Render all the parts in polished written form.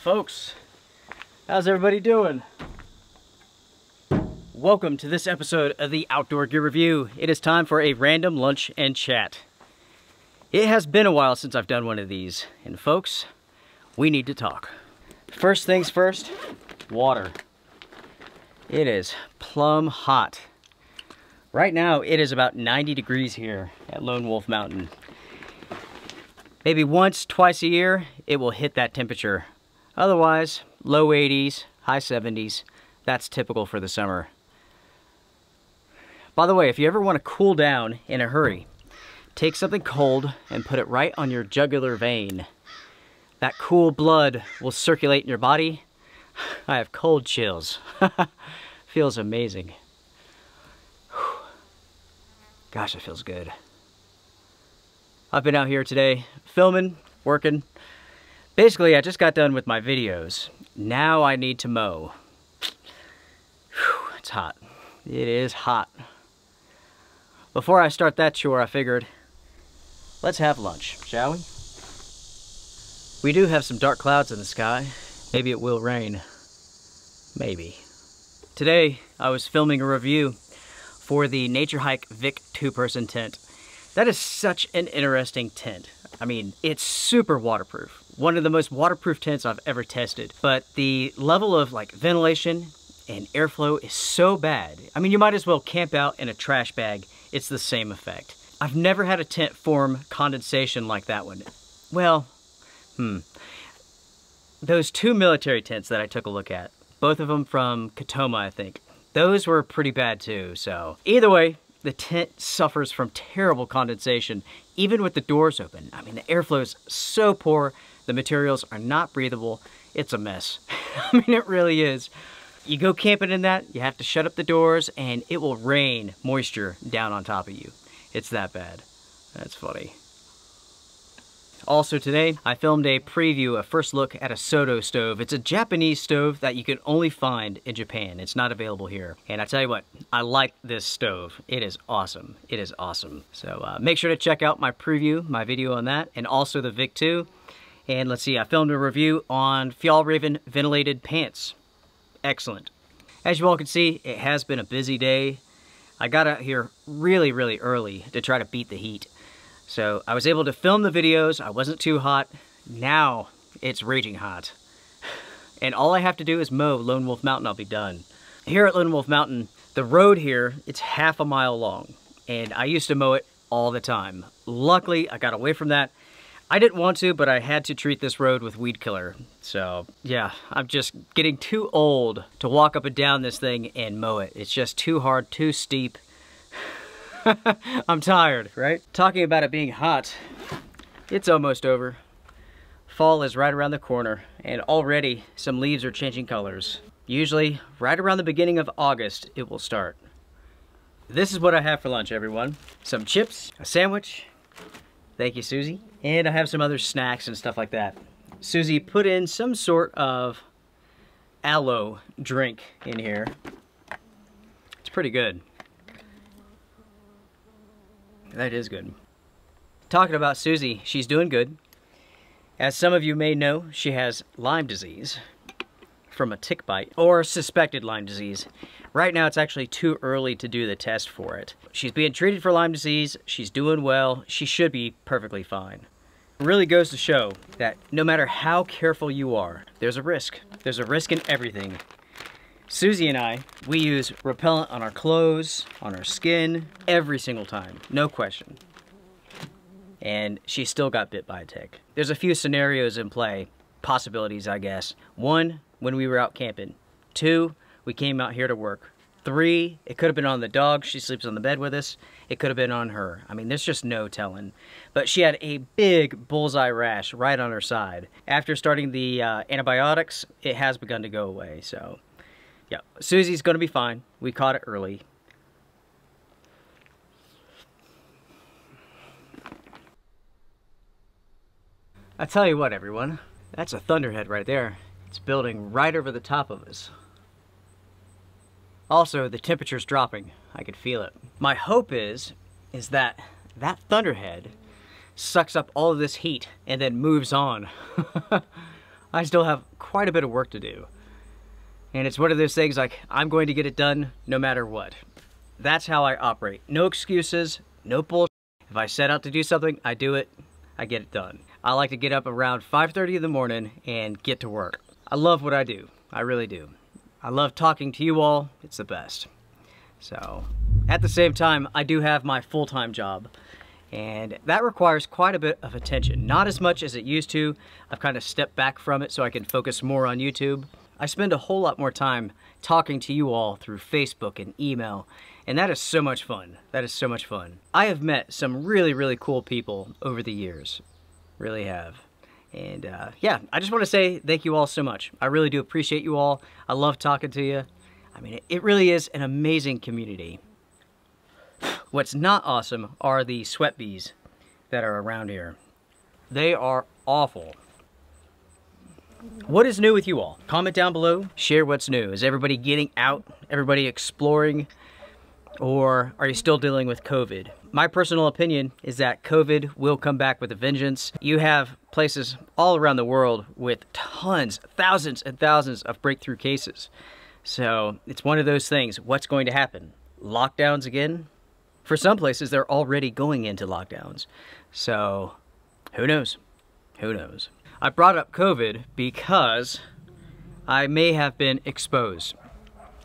folks, how's everybody doing? Welcome to this episode of the Outdoor Gear Review. It is time for a random lunch and chat. It has been a while since I've done one of these, and folks, we need to talk. First things first, water. It is plumb hot. Right now it is about 90 degrees here at Lone Wolf Mountain. Maybe once, twice a year, it will hit that temperature. Otherwise, low 80s, high 70s. That's typical for the summer. By the way, if you ever want to cool down in a hurry, take something cold and put it right on your jugular vein. That cool blood will circulate in your body. I have cold chills. Feels amazing. Gosh, it feels good. I've been out here today filming, working. Basically, I just got done with my videos. Now I need to mow. Whew, it's hot. It is hot. Before I start that chore, I figured, let's have lunch, shall we? We do have some dark clouds in the sky. Maybe it will rain. Maybe. Today, I was filming a review for the Nature Hike Vic 2-person tent. That is such an interesting tent. I mean, it's super waterproof. One of the most waterproof tents I've ever tested. But the level of ventilation and airflow is so bad. I mean, you might as well camp out in a trash bag. It's the same effect. I've never had a tent form condensation like that one. Well, those two military tents that I took a look at, both of them from Katoma, I think, those were pretty bad too. So either way, the tent suffers from terrible condensation, even with the doors open. I mean, the airflow is so poor, the materials are not breathable. It's a mess. I mean, it really is. You go camping in that, you have to shut up the doors, and it will rain moisture down on top of you. It's that bad. That's funny. Also today, I filmed a preview, a first look at a Soto stove. It's a Japanese stove that you can only find in Japan. It's not available here. And I tell you what, I like this stove. It is awesome. It is awesome. So make sure to check out my preview, my video on that, and also the Vic 2. And let's see, I filmed a review on Fjallraven ventilated pants. Excellent. As you all can see, it has been a busy day. I got out here really, really early to try to beat the heat. So I was able to film the videos. I wasn't too hot. Now it's raging hot. And all I have to do is mow Lone Wolf Mountain. I'll be done. Here at Lone Wolf Mountain, the road here, it's half a mile long. And I used to mow it all the time. Luckily, I got away from that. I didn't want to, but I had to treat this road with weed killer. So yeah, I'm just getting too old to walk up and down this thing and mow it. It's just too hard, too steep. I'm tired, right? Talking about it being hot, it's almost over. Fall is right around the corner, and already some leaves are changing colors. Usually, right around the beginning of August, it will start. This is what I have for lunch, everyone. Some chips, a sandwich. Thank you, Susie. And I have some other snacks and stuff like that. Susie put in some sort of aloe drink in here. It's pretty good. That is good. Talking about Susie, she's doing good. As some of you may know, she has Lyme disease from a tick bite, or suspected Lyme disease. Right now, it's actually too early to do the test for it. She's being treated for Lyme disease. She's doing well. She should be perfectly fine. It really goes to show that no matter how careful you are, there's a risk. There's a risk in everything. Susie and I, we use repellent on our clothes, on our skin, every single time, no question. And she still got bit by a tick. There's a few scenarios in play, possibilities, I guess. 1, when we were out camping. 2, we came out here to work. 3, it could have been on the dog. She sleeps on the bed with us. It could have been on her. I mean, there's just no telling. But she had a big bullseye rash right on her side. After starting the antibiotics, it has begun to go away, so. Yeah, Susie's gonna be fine. We caught it early. I tell you what, everyone, that's a Thunderhead right there. It's building right over the top of us. Also, the temperature's dropping. I can feel it. My hope is that Thunderhead sucks up all of this heat and then moves on. I still have quite a bit of work to do. And it's one of those things like, I'm going to get it done no matter what. That's how I operate. No excuses, no bullshit. If I set out to do something, I do it, I get it done. I like to get up around 5:30 in the morning and get to work. I love what I do. I really do. I love talking to you all. It's the best. So, at the same time, I do have my full-time job. And that requires quite a bit of attention. Not as much as it used to. I've kind of stepped back from it so I can focus more on YouTube. I spend a whole lot more time talking to you all through Facebook and email, and that is so much fun. That is so much fun. I have met some really, really cool people over the years. Really have. And yeah, I just want to say thank you all so much. I really do appreciate you all. I love talking to you. I mean, it really is an amazing community. What's not awesome are the sweat bees that are around here. They are awful. What is new with you all? Comment down below, share what's new. Is everybody getting out? Everybody exploring? Or are you still dealing with COVID? My personal opinion is that COVID will come back with a vengeance. You have places all around the world with tons, thousands and thousands of breakthrough cases. So it's one of those things. What's going to happen? Lockdowns again? For some places, they're already going into lockdowns. So, who knows? Who knows? I brought up COVID because I may have been exposed.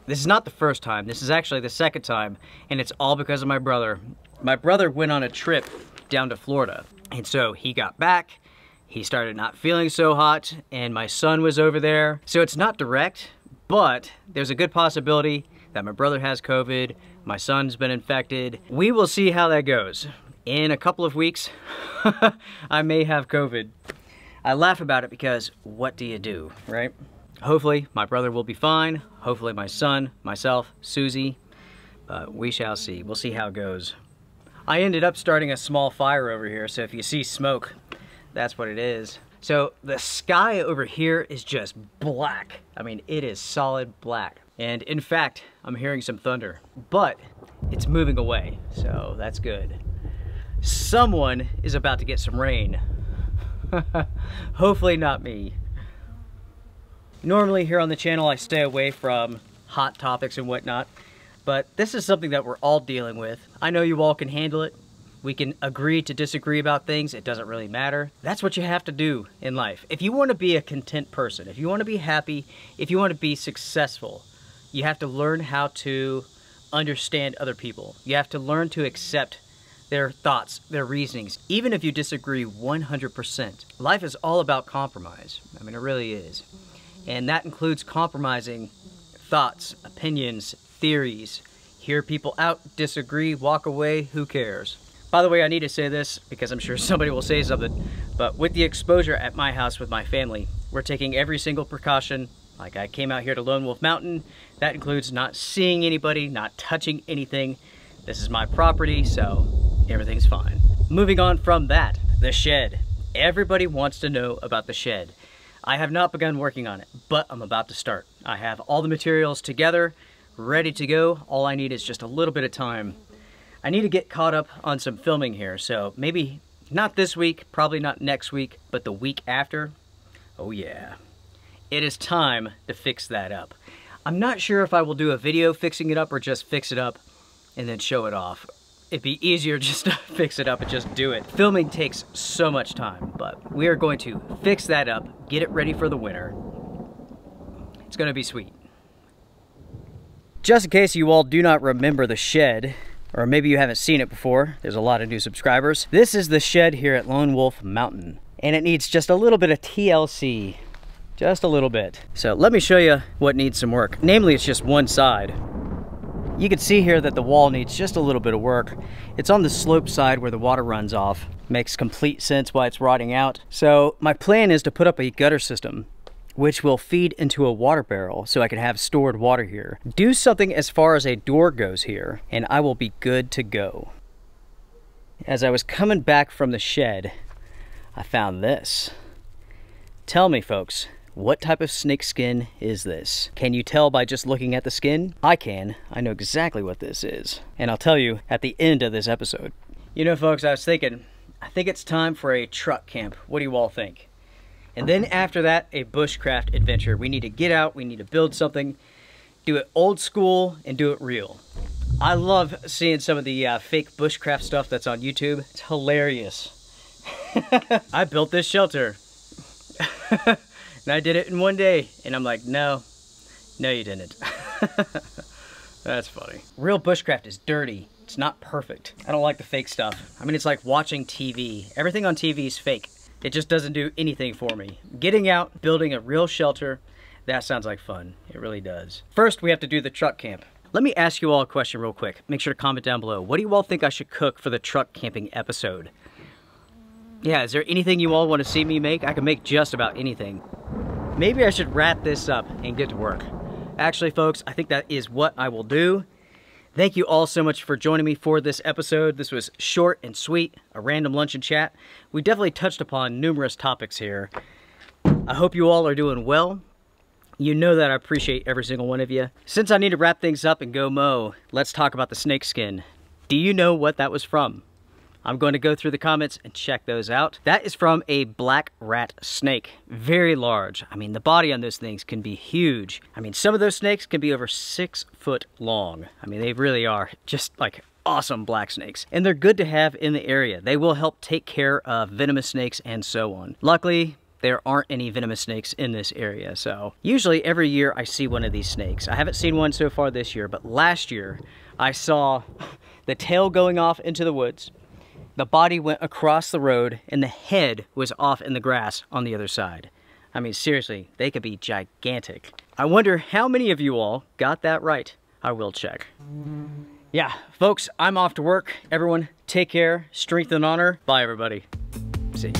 This is not the first time. This is actually the second time, and it's all because of my brother. My brother went on a trip down to Florida, and so he got back. He started not feeling so hot, and my son was over there. So it's not direct, but there's a good possibility that my brother has COVID, my son's been infected. We will see how that goes. In a couple of weeks, I may have COVID. I laugh about it because what do you do, right? Hopefully my brother will be fine. Hopefully my son, myself, Susie, but we shall see. We'll see how it goes. I ended up starting a small fire over here, so if you see smoke, that's what it is. So the sky over here is just black. I mean, it is solid black. And in fact, I'm hearing some thunder, but it's moving away, so that's good. Someone is about to get some rain. Hopefully not me. Normally here on the channel I stay away from hot topics and whatnot, but this is something that we're all dealing with. I know you all can handle it. We can agree to disagree about things. It doesn't really matter. That's what you have to do in life. If you want to be a content person, if you want to be happy, if you want to be successful, you have to learn how to understand other people. You have to learn to accept their thoughts, their reasonings, even if you disagree 100%. Life is all about compromise. I mean, it really is. And that includes compromising thoughts, opinions, theories. Hear people out, disagree, walk away, who cares? By the way, I need to say this because I'm sure somebody will say something, but with the exposure at my house with my family, we're taking every single precaution. Like I came out here to Lone Wolf Mountain. That includes not seeing anybody, not touching anything. This is my property, so everything's fine. Moving on from that, the shed. Everybody wants to know about the shed. I have not begun working on it, but I'm about to start. I have all the materials together, ready to go. All I need is just a little bit of time. I need to get caught up on some filming here, so maybe not this week, probably not next week, but the week after. Oh yeah. It is time to fix that up. I'm not sure if I will do a video fixing it up or just fix it up and then show it off. It'd be easier just to fix it up and just do it. Filming takes so much time, but we are going to fix that up, get it ready for the winter. It's gonna be sweet. Just in case you all do not remember the shed, or maybe you haven't seen it before, there's a lot of new subscribers. This is the shed here at Lone Wolf Mountain, and it needs just a little bit of TLC. Just a little bit. So let me show you what needs some work. Namely, it's just one side. You can see here that the wall needs just a little bit of work. It's on the slope side where the water runs off. Makes complete sense why it's rotting out. So my plan is to put up a gutter system which will feed into a water barrel so I can have stored water here. Do something as far as a door goes here and I will be good to go. As I was coming back from the shed, I found this. Tell me folks, what type of snake skin is this? Can you tell by just looking at the skin? I can. I know exactly what this is. And I'll tell you at the end of this episode. You know folks, I was thinking, I think it's time for a truck camp. What do you all think? And then after that, a bushcraft adventure. We need to get out, we need to build something, do it old school and do it real. I love seeing some of the fake bushcraft stuff that's on YouTube. It's hilarious. I built this shelter. And I did it in one day. And I'm like, no you didn't. That's funny. Real bushcraft is dirty. It's not perfect. I don't like the fake stuff. I mean, it's like watching TV. Everything on TV is fake. It just doesn't do anything for me. Getting out, building a real shelter, that sounds like fun. It really does. First, we have to do the truck camp. Let me ask you all a question real quick. Make sure to comment down below. What do you all think I should cook for the truck camping episode? Yeah, is there anything you all want to see me make? I can make just about anything. Maybe I should wrap this up and get to work. Actually, folks, I think that is what I will do. Thank you all so much for joining me for this episode. This was short and sweet, a random luncheon chat. We definitely touched upon numerous topics here. I hope you all are doing well. You know that I appreciate every single one of you. Since I need to wrap things up and go mow, let's talk about the snake skin. Do you know what that was from? I'm going to go through the comments and check those out. That is from a black rat snake. Very large. I mean, the body on those things can be huge. I mean, some of those snakes can be over 6 foot long. I mean, they really are just like awesome black snakes. And they're good to have in the area. They will help take care of venomous snakes and so on. Luckily, there aren't any venomous snakes in this area, so usually every year I see one of these snakes. I haven't seen one so far this year, but last year I saw the tail going off into the woods, the body went across the road, and the head was off in the grass on the other side. I mean, seriously, they could be gigantic. I wonder how many of you all got that right. I will check. Yeah, folks, I'm off to work. Everyone, take care, strength and honor. Bye, everybody. See ya.